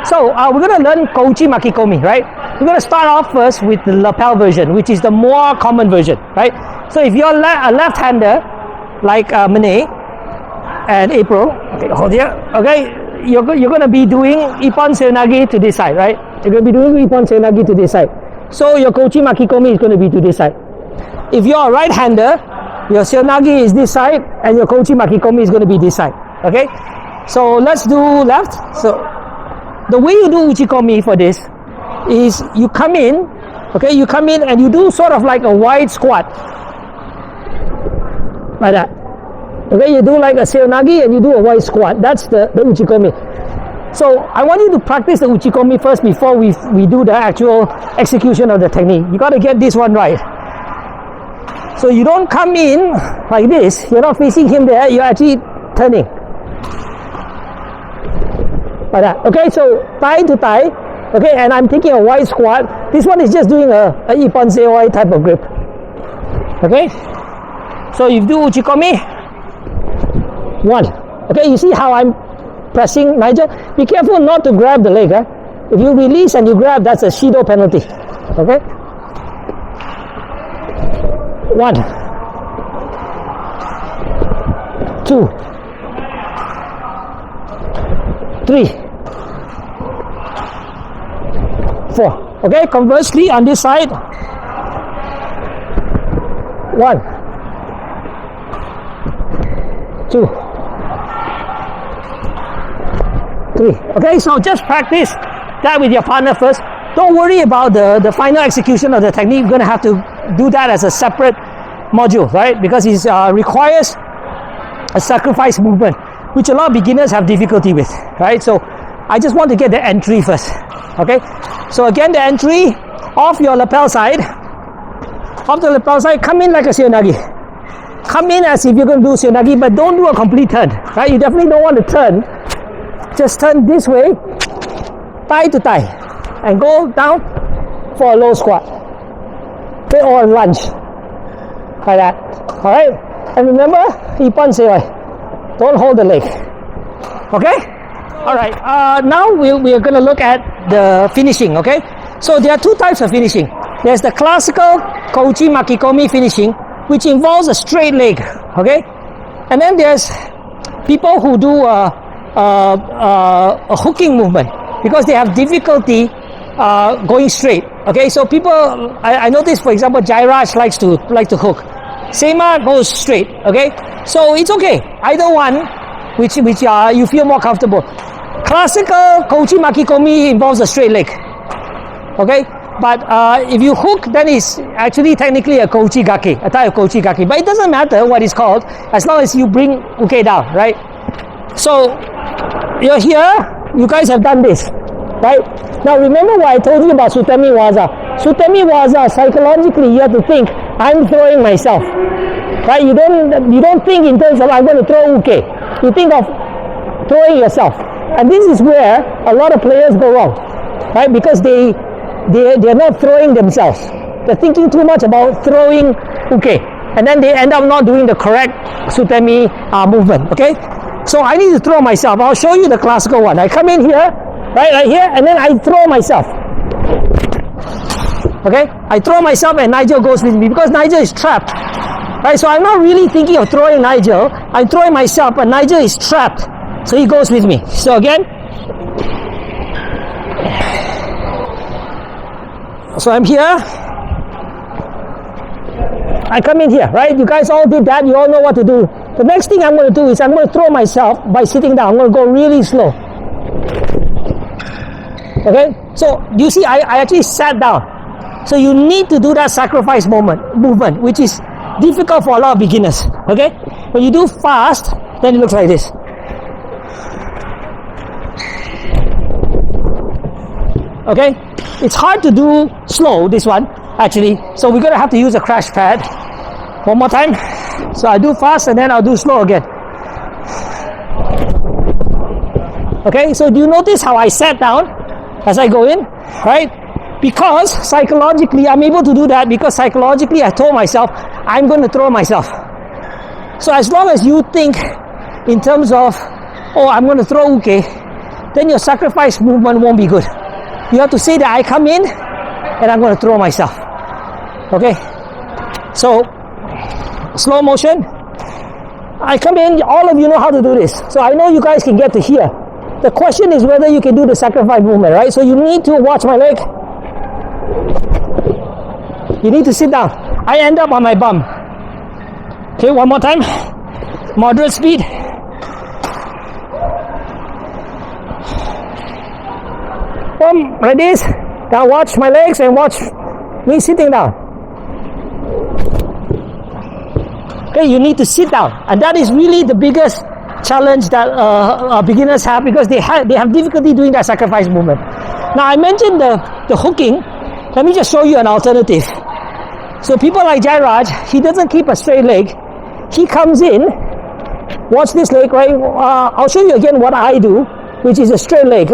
So we're going to learn Kouchi-Makikomi, right? We're going to start off first with the lapel version, which is the more common version, right? So if you're a left-hander, like Mene and April, okay, hold here, okay, you're going to be doing ippon-seoi-nage to this side, right? You're going to be doing ippon-seoi-nage to this side. So your Kouchi-Makikomi is going to be to this side. If you're a right-hander, your seoi-nage is this side and your Kouchi-Makikomi is going to be this side, okay? So let's do left. So the way you do uchikomi for this is you come in, okay, you come in and you do sort of like a wide squat, like that. Okay, you do like a seoi-nage and you do a wide squat. That's the uchikomi. So I want you to practice the uchikomi first before we do the actual execution of the technique. You got to get this one right. So you don't come in like this. You're not facing him there. You're actually turning. Like that. Okay, so thigh to thigh. Okay, and I'm taking a wide squat. This one is just doing a ippon-seoi type of grip. Okay, so you do uchikomi. One. Okay, you see how I'm pressing, Nigel? Be careful not to grab the leg. If you release and you grab, that's a Shido penalty. Okay? One. Two. Three. Four. Okay, conversely on this side. One. Two. Three. Okay, so just practice that with your partner first. Don't worry about the final execution of the technique. You're going to have to do that as a separate module, right? Because it requires a sacrifice movement, which a lot of beginners have difficulty with, right? So I just want to get the entry first. Okay, so again, the entry off your lapel side, off the lapel side, come in like a seoi-nage. Come in as if you're going to do seoi-nage, but don't do a complete turn, right? You definitely don't want to turn. Just turn this way, thigh to thigh, and go down for a low squat, okay, or a lunge, like that. All right, and remember, ippon-seoi. Don't hold the leg. Okay. All right. Now we are going to look at the finishing. Okay. So there are two types of finishing. There's the classical Kouchi-Makikomi finishing, which involves a straight leg. Okay. And then there's people who do a hooking movement because they have difficulty going straight. Okay, so people, I notice, for example, Jairaj likes to hook. Seima goes straight. Okay, so it's okay. Either one, which you feel more comfortable. Classical Kouchi-Makikomi involves a straight leg. Okay, but if you hook, then it's actually technically a Kouchi-Gake, a type of Kouchi-Gake. But it doesn't matter what it's called as long as you bring uke down, right? So you're here, you guys have done this, right? Now remember what I told you about Sutemi Waza. Sutemi Waza, psychologically you have to think, I'm throwing myself, right? You don't think in terms of I'm going to throw uke. You think of throwing yourself. And this is where a lot of players go wrong, right? Because they're not throwing themselves. They're thinking too much about throwing uke. And then they end up not doing the correct Sutemi movement, okay? So I need to throw myself. I'll show you the classical one. I come in here, right here, and then I throw myself. Okay? I throw myself and Nigel goes with me because Nigel is trapped. Right? So I'm not really thinking of throwing Nigel. I'm throwing myself, but Nigel is trapped. So he goes with me. So again. So I'm here. I come in here, right? You guys all did that. You all know what to do. The next thing I'm going to do is I'm going to throw myself by sitting down. I'm going to go really slow. Okay? So you see, I actually sat down. So you need to do that sacrifice movement, which is difficult for a lot of beginners. Okay? When you do fast, then it looks like this. Okay? It's hard to do slow, this one, actually. So we're going to have to use a crash pad. One more time. So I do fast and then I'll do slow again. Okay, so do you notice how I sat down as I go in? Right? Because psychologically I'm able to do that because psychologically I told myself I'm going to throw myself. So as long as you think in terms of, oh, I'm going to throw uke, then your sacrifice movement won't be good. You have to say that I come in and I'm going to throw myself. Okay? So, slow motion. I come in, all of you know how to do this. So I know you guys can get to here. The question is whether you can do the sacrifice movement, right? So you need to watch my leg. You need to sit down. I end up on my bum. Okay, one more time. Moderate speed. Boom, like this. Now watch my legs and watch me sitting down. Okay, you need to sit down, and that is really the biggest challenge that beginners have, because they have difficulty doing that sacrifice movement. Now I mentioned the hooking. Let me just show you an alternative. So people like Jairaj, he doesn't keep a straight leg. He comes in. Watch this leg, right? I'll show you again what I do, which is a straight leg.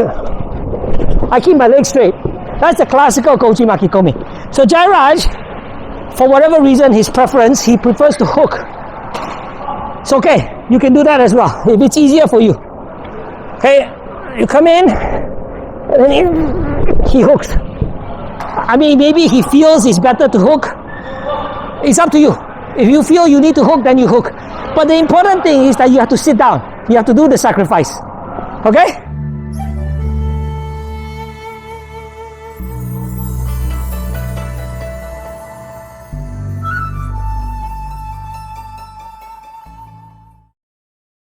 I keep my leg straight. That's the classical Kouchi-Makikomi. So Jairaj, for whatever reason, his preference, he prefers to hook. It's okay. You can do that as well, if it's easier for you. Okay, you come in, and then he hooks. I mean, maybe he feels it's better to hook. It's up to you. If you feel you need to hook, then you hook. But the important thing is that you have to sit down. You have to do the sacrifice. Okay?